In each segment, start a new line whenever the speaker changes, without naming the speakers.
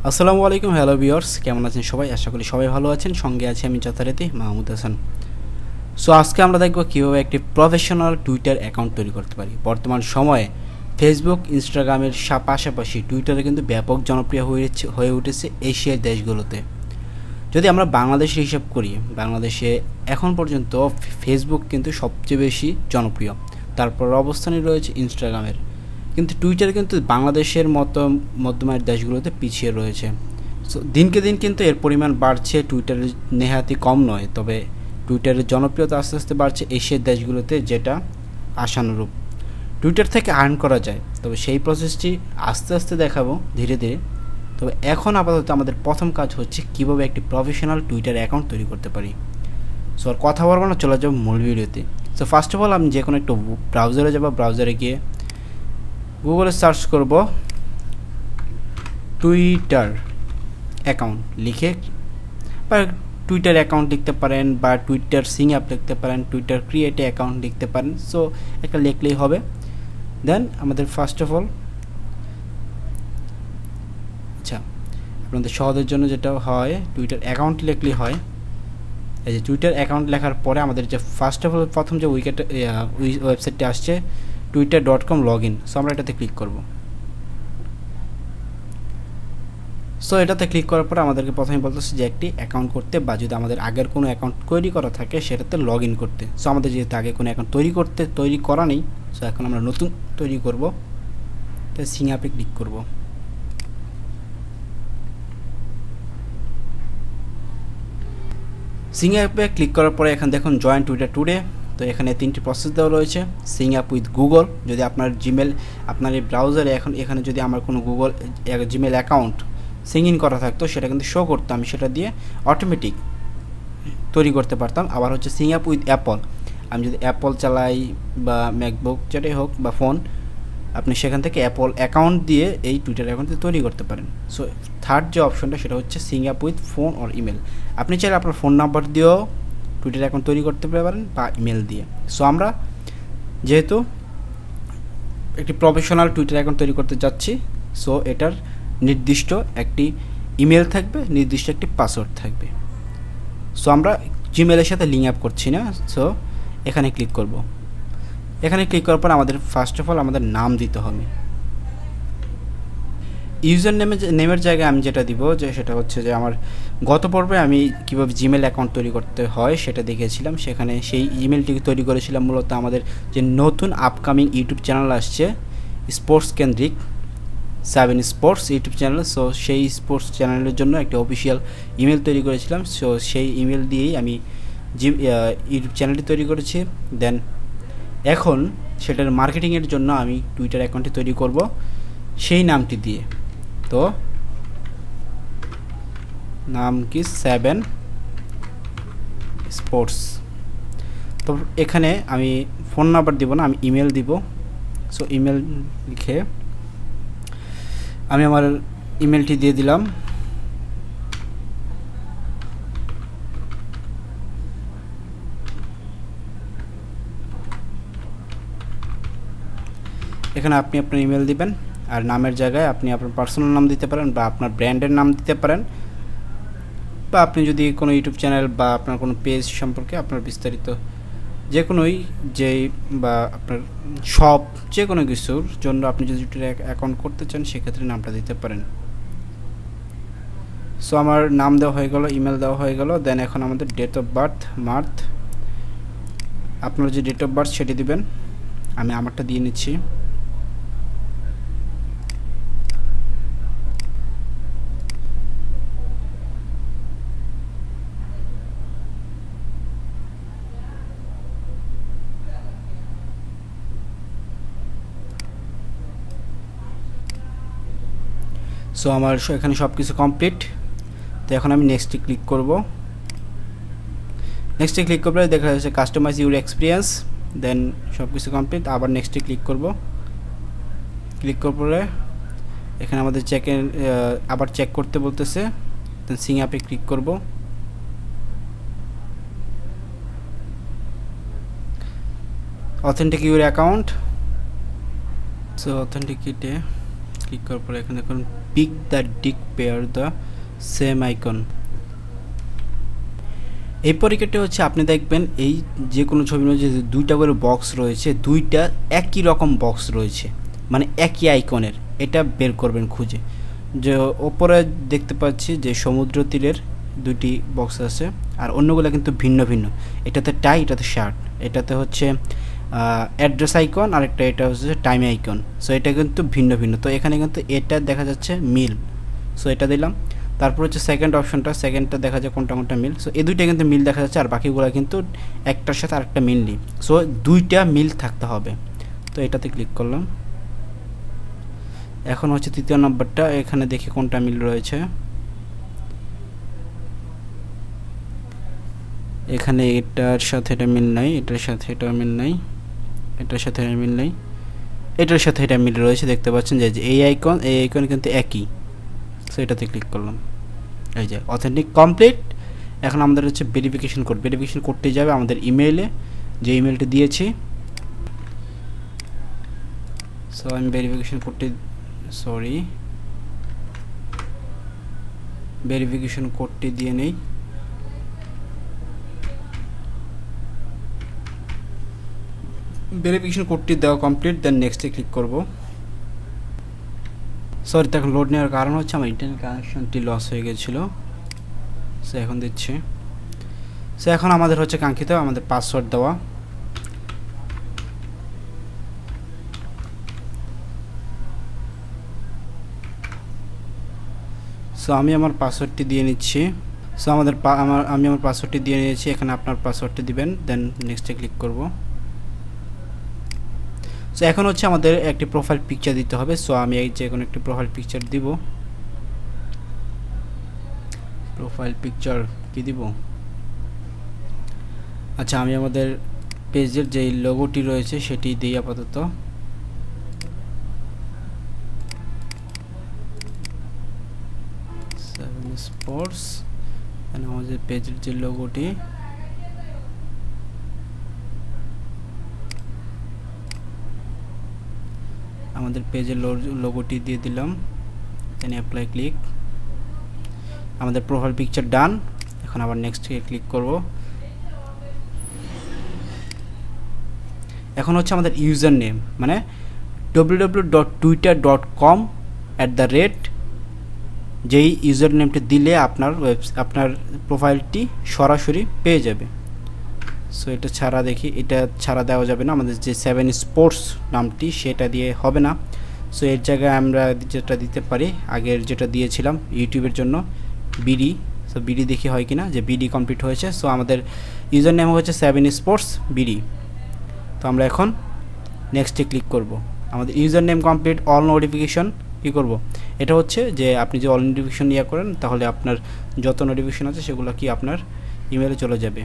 আসসালামু আলাইকুম, hello viewers, কেমন আছেন সবাই? আশা করি সবাই ভালো আছেন। সঙ্গে আছি আমি যথারীতি মাহমুদ হাসান। সো আজকে আমরা দেখব কীভাবে একটি প্রফেশনাল টুইটার অ্যাকাউন্ট তৈরি করতে পারি। বর্তমান সময়ে ফেসবুক, ইনস্টাগ্রামের পাশাপাশি টুইটারে কিন্তু ব্যাপক জনপ্রিয় হয়ে উঠেছে এশিয়ার দেশগুলোতে। যদি আমরা বাংলাদেশের হিসাব করি, বাংলাদেশে এখন পর্যন্ত ফেসবুক কিন্তু সবচেয়ে বেশি জনপ্রিয়, তারপর অবস্থানে রয়েছে ইনস্টাগ্রামের। কিন্তু টুইটার কিন্তু বাংলাদেশের মতো মধ্যমায়ের দেশগুলোতে পিছিয়ে রয়েছে। সো দিনকে দিন কিন্তু এর পরিমাণ বাড়ছে, টুইটারের নেহাতি কম নয়। তবে টুইটারের জনপ্রিয়তা আস্তে আস্তে বাড়ছে এশিয়ার দেশগুলোতে, যেটা আশানুরূপ। টুইটার থেকে আর্ন করা যায়, তবে সেই প্রসেসটি আস্তে আস্তে দেখাবো ধীরে ধীরে। তবে এখন আপাতত আমাদের প্রথম কাজ হচ্ছে কীভাবে একটি প্রফেশনাল টুইটার অ্যাকাউন্ট তৈরি করতে পারি। সো আর কথা বলবো না, চলে যাবো মূল ভিডিওতে। সো ফার্স্ট অফ অল আমি যে কোনো একটা ব্রাউজারে যাবো, ব্রাউজারে গিয়ে গুগলে সার্চ করব টুইটার অ্যাকাউন্ট লিখে, বা টুইটার অ্যাকাউন্ট লিখতে পারেন, বা টুইটার সিং অ্যাপ লিখতে পারেন, টুইটার ক্রিয়েট অ্যাকাউন্ট লিখতে পারেন। সো একটা লিখলেই হবে। দেন আমাদের ফার্স্ট অফ অল, আচ্ছা, আপনাদের সহজের জন্য যেটা হয়, টুইটার অ্যাকাউন্ট লিখলেই হয়। এই যে টুইটার অ্যাকাউন্ট লেখার পরে আমাদের যে ফার্স্ট অফ অল প্রথম যে ওয়েবসাইটটি আসছে twitter.com login। সো আমরা এটাতে ক্লিক করব। সো এটাতে ক্লিক করার পরে আমাদেরকে প্রথমে বলতেছে যে একটি অ্যাকাউন্ট করতে, বা যদি আমাদের আগের কোনো অ্যাকাউন্ট তৈরি করা থাকে সেটাতে লগ ইন করতে। সো আমাদের যেহেতু আগে কোনো অ্যাকাউন্ট তৈরি করা নেই, সো এখন আমরা নতুন তৈরি করব। তাই সিং অ্যাপে ক্লিক করব। সিং অ্যাপে ক্লিক করার পরে এখানে দেখুন জয়েন টুইটার টুডে। তো এখানে তিনটি প্রসেস দেওয়া রয়েছে। সিং অ্যাপ উইথ গুগল, যদি আপনার জিমেল, আপনার এই ব্রাউজারে এখানে যদি আমার কোনো Google Gmail account Singh in করা থাকতো, সেটা কিন্তু শো করতো, আমি সেটা দিয়ে অটোমেটিক তৈরি করতে পারতাম। আবার হচ্ছে সিং অ্যাপ উইথ অ্যাপল, আমি যদি অ্যাপল চালাই বা ম্যাকবুক যেটাই হোক বা ফোন, আপনি সেখান থেকে অ্যাপল অ্যাকাউন্ট দিয়ে এই টুইটার অ্যাকাউন্টটি তৈরি করতে পারেন। সো থার্ড যে অপশনটা সেটা হচ্ছে Singh app with phone or email. আপনি চাইলে আপনার ফোন নাম্বার দিয়েও টুইটার অ্যাকাউন্ট তৈরি করতে পারেন, বা ইমেল দিয়ে। সো আমরা যেহেতু একটি প্রফেশনাল টুইটার অ্যাকাউন্ট তৈরি করতে যাচ্ছি, সো এটার নির্দিষ্ট একটি ইমেল থাকবে, নির্দিষ্ট একটি পাসওয়ার্ড থাকবে। সো আমরা জিমেলের সাথে লিঙ্ক আপ করছি না। সো এখানে ক্লিক করব। এখানে ক্লিক করার পর আমাদের ফার্স্ট অফ অল আমাদের নাম দিতে হবে। ইউজার নেমের জায়গায় আমি যেটা দিব, যে সেটা হচ্ছে যে আমার গত পর্বে আমি কীভাবে জিমেল অ্যাকাউন্ট তৈরি করতে হয় সেটা দেখিয়েছিলাম। সেখানে সেই ইমেলটি তৈরি করেছিলাম মূলত আমাদের যে নতুন আপকামিং ইউটিউব চ্যানেল আসছে স্পোর্টস কেন্দ্রিক, 7 স্পোর্টস ইউটিউব চ্যানেল। সো সেই স্পোর্টস চ্যানেলের জন্য একটা অফিসিয়াল ইমেল তৈরি করেছিলাম। সো সেই ইমেল দিয়েই আমি ইউটিউব চ্যানেলটি তৈরি করেছি। দেন এখন সেটার মার্কেটিংয়ের জন্য আমি টুইটার অ্যাকাউন্টটি তৈরি করব সেই নামটি দিয়ে। তো নাম কি 7 স্পোর্টস। তো এখানে আমি ফোন নাম্বার দিব না, আমি ইমেল দিব। সো ইমেল লিখে আমি আমার ইমেলটি দিয়ে দিলাম। এখানে আপনি আপনার ইমেল দিবেন, আর নামের জায়গায় আপনি আপনার পার্সোনাল নাম দিতে পারেন, বা আপনার ব্র্যান্ডের নাম দিতে পারেন, বা আপনি যদি কোনো ইউটিউব চ্যানেল বা আপনার কোনো পেজ সম্পর্কে আপনার বিস্তারিত যে কোনোই, যেই বা আপনার শপ, যে কোনো কিছুর জন্য আপনি যদি টুইটার অ্যাকাউন্ট করতে চান সেক্ষেত্রে নামটা দিতে পারেন। সো আমার নাম দেওয়া হয়ে গেল, ইমেল দেওয়া হয়ে গেল। দেন এখন আমাদের ডেট অফ বার্থ, মার্থ, আপনার যে ডেট অফ বার্থ সেটি দিবেন। আমি আমারটা দিয়ে নিচ্ছি। সো আমার এখানে সব কিছু কমপ্লিট। তো এখন আমি নেক্সটে ক্লিক করব। নেক্সটে ক্লিক করলে দেখা যাচ্ছে কাস্টমাইজ ইউর এক্সপিরিয়েন্স। দেন সব কিছু কমপ্লিট, আবার নেক্সটে ক্লিক করব। ক্লিক করার পরে এখানে আমাদের আবার চেক করতে বলতেছে। দেন সিং অ্যাপে ক্লিক করব। Authentic your account. সো অথেন্টিকেটে ক্লিক করার পরে এখানে দেখুন pick the dick pair the same icon. এই পরীক্ষাটি হচ্ছে আপনি দেখবেন এই যে কোনো ছবির মধ্যে যে দুইটা করে বক্স রয়েছে, দুইটা একই রকম বক্স রয়েছে, মানে একই আইকনের, এটা বের করবেন খুঁজে। যে ওপরে দেখতে পাচ্ছি যে সমুদ্র তীরের দুটি বক্স আছে, আর অন্যগুলো কিন্তু ভিন্ন ভিন্ন। এটাতে টাই, এটাতে শার্ট, এটাতে হচ্ছে অ্যাড্রেস আইকন, আর একটা এটা হচ্ছে টাইম আইকন। সো এটা কিন্তু ভিন্ন ভিন্ন। তো এখানে কিন্তু এটা দেখা যাচ্ছে মিল, সো এটা দিলাম। তারপর হচ্ছে সেকেন্ড অপশনটা, সেকেন্ডটা দেখা যায় কোনটা কোনটা মিল। সো এই দুইটা কিন্তু মিল দেখা যাচ্ছে, আর বাকিগুলো কিন্তু একটার সাথে আরেকটা মিল নেই। সো দুইটা মিল থাকতে হবে। তো এটাতে ক্লিক করলাম। এখন হচ্ছে তৃতীয় নম্বরটা, এখানে দেখি কোনটা মিল রয়েছে। এখানে এটার সাথে এটা মিল নাই, এটার সাথে এটা মিল নাই, এটার সাথে এটা মিল নাই, এটার সাথে এটা মিল রয়েছে। দেখতে পাচ্ছেন যে এই আইকন এই আইকন কিন্তু একই। সো এটাতে ক্লিক করলাম। এই যে অথেন্টিক কমপ্লিট। এখন আমাদের হচ্ছে ভেরিফিকেশন কোড। ভেরিফিকেশন কোডটি যাবে আমাদের ইমেইলে, যে ইমেলটি দিয়েছি। সো আমি ভেরিফিকেশন কোডটি ভেরিফিকেশন কোডটি দিয়ে নেই। ভেরিফিকেশন কোডটি দেওয়া কমপ্লিট, দেন নেক্সটে ক্লিক করব। সরি, এখন লোড নেওয়ার কারণ হচ্ছে আমার ইন্টারনেট কানেকশনটি লস হয়ে গেছিলো। সো এখন দিচ্ছি। সো এখন আমাদের হচ্ছে কাঙ্ক্ষিত আমাদের পাসওয়ার্ড দেওয়া। সো আমি আমার পাসওয়ার্ডটি দিয়ে নিচ্ছি। সো আমি আমার পাসওয়ার্ডটি দিয়ে নিয়েছি। এখানে আপনার পাসওয়ার্ডটি দিবেন, দেন নেক্সটে ক্লিক করব। সো এখন হচ্ছে আমাদের একটি প্রোফাইল পিকচার দিতে হবে। সো আমি এই যে কোনো একটি প্রোফাইল পিকচার দিব। প্রোফাইল পিকচার কি দিব? আচ্ছা, আমি আমাদের পেজের যে লোগোটি রয়েছে সেটি দিই আপাতত। সেভেন স্পোর্টস, আমাদের পেজের যে লোগোটি, আমাদের পেজের লোগোটি দিয়ে দিলাম, দেন অ্যাপ্লাই ক্লিক। আমাদের প্রোফাইল পিকচার ডান। এখন আবার নেক্সট ক্লিক করব। এখন হচ্ছে আমাদের ইউজার নেম, মানে www.twitter.com যেই ইউজার নেমটি দিলে আপনার প্রোফাইলটি সরাসরি পেয়ে যাবে। সো এটা ছাড়া দেখি, এটা ছাড়া দেওয়া যাবে না। আমাদের যে 7 স্পোর্টস নামটি সেটা দিয়ে হবে না। সো এর জায়গায় আমরা যেটা দিতে পারি, আগের যেটা দিয়েছিলাম ইউটিউবের জন্য বিডি। সো বিডি দেখি হয় কিনা, যে বিডি কমপ্লিট হয়েছে। সো আমাদের ইউজার নেম হচ্ছে 7 স্পোর্টস বিডি। তো আমরা এখন নেক্সটে ক্লিক করব। আমাদের user name complete. All notification কী করব? এটা হচ্ছে যে আপনি যে অল নোটিফিকেশন ইয়ে করেন, তাহলে আপনার যত নোটিফিকেশন আছে সেগুলো কি আপনার ইমেলে চলে যাবে।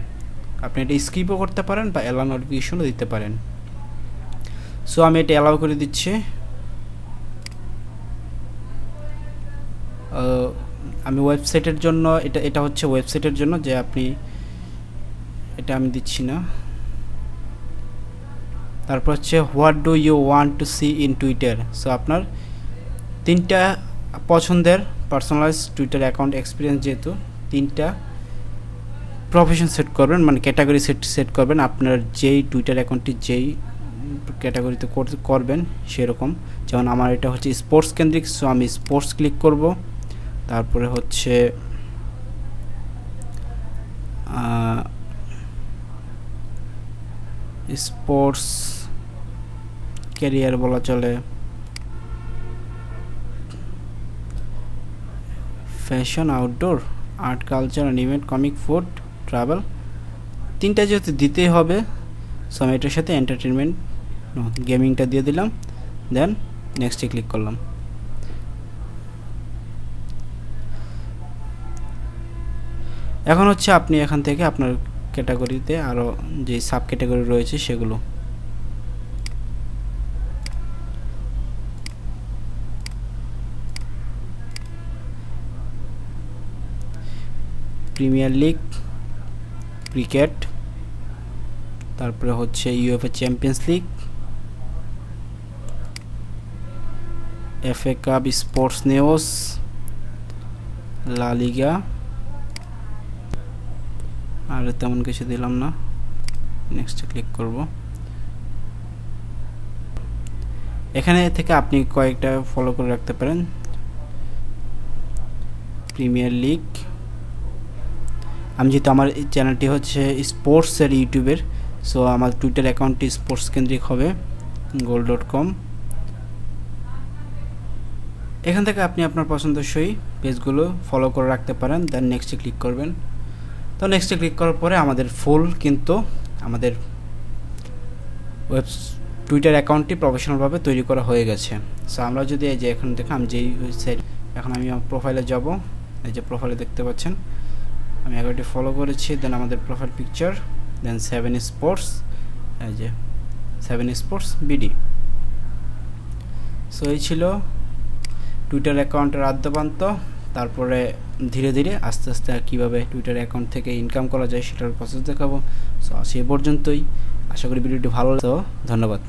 আপনি এটা স্কিপও করতে পারেন বা অ্যালাউ নোটিফিকেশনও দিতে পারেন। সো আমি এটা অ্যালাউ করে দিচ্ছি। আমি ওয়েবসাইটের জন্য এটা হচ্ছে ওয়েবসাইটের জন্য, যে আপনি এটা আমি দিচ্ছি না। তারপর হচ্ছে what do you want to see in Twitter. So আপনার 3টা পছন্দের পার্সোনালাইজ টুইটার অ্যাকাউন্ট এক্সপিরিয়েন্স, যেহেতু 3টা প্রফেশন সেট করবেন, মানে ক্যাটাগরি সেট করবেন। আপনার যেই টুইটার অ্যাকাউন্টটি যেই ক্যাটাগরিতে করবেন সেরকম। যেমন আমার এটা হচ্ছে স্পোর্টস কেন্দ্রিক, সো আমি স্পোর্টস ক্লিক করব। তারপরে হচ্ছে স্পোর্টস ক্যারিয়ার বলা চলে, fashion, outdoor, art, culture, animate, comic, food, travel, 3টা যেহেতু দিতেই হবে। সো আমি এটার সাথে এন্টারটেনমেন্ট গেমিংটা দিয়ে দিলাম, দেন নেক্সটে ক্লিক করলাম। এখন হচ্ছে আপনি এখান থেকে আপনার ক্যাটাগরিতে আরও যে সাব ক্যাটাগরি রয়েছে সেগুলো, প্রিমিয়ার লিগ, ক্রিকেট, তারপরে হচ্ছে UEFA champions league, FA cup, sports news, লা লিগা, আর তেমন কিছু দিলাম না, নেক্সটে ক্লিক করব। এখানে থেকে আপনি কয়েকটা ফলো করে রাখতে পারেন। প্রিমিয়ার লিগ, আমি যেহেতু আমার চ্যানেলটি হচ্ছে স্পোর্টসের ইউটিউবের, সো আমার টুইটার অ্যাকাউন্টটি স্পোর্টস কেন্দ্রিক হবে, goal.com। এখান থেকে আপনি আপনার পছন্দসই পেজগুলো ফলো করে রাখতে পারেন, দেন নেক্সটে ক্লিক করবেন। তো নেক্সটে ক্লিক করার পরে আমাদের ফুল কিন্তু আমাদের টুইটার অ্যাকাউন্টটি প্রফেশনালভাবে তৈরি করা হয়ে গেছে। সো আমরা যদি এই যে এখন দেখো আমি যেই ওয়েবসাইট, এখন আমি আমার প্রোফাইলে যাব, এই যে প্রোফাইলে দেখতে পাচ্ছেন আমি এগারোটি ফলো করেছি, দেন আমাদের প্রোফাইল পিকচার, দেন 7 স্পোর্টস, এই যে 7 স্পোর্টস বিডি। সো এই ছিল টুইটার অ্যাকাউন্টের আদ্যপান্ত। তারপরে ধীরে ধীরে আস্তে আস্তে কীভাবে টুইটার অ্যাকাউন্ট থেকে ইনকাম করা যায় সেটার প্রসেস দেখাবো। সো সেই পর্যন্তই, আশা করি ভিডিওটি ভালো লাগতো। ধন্যবাদ।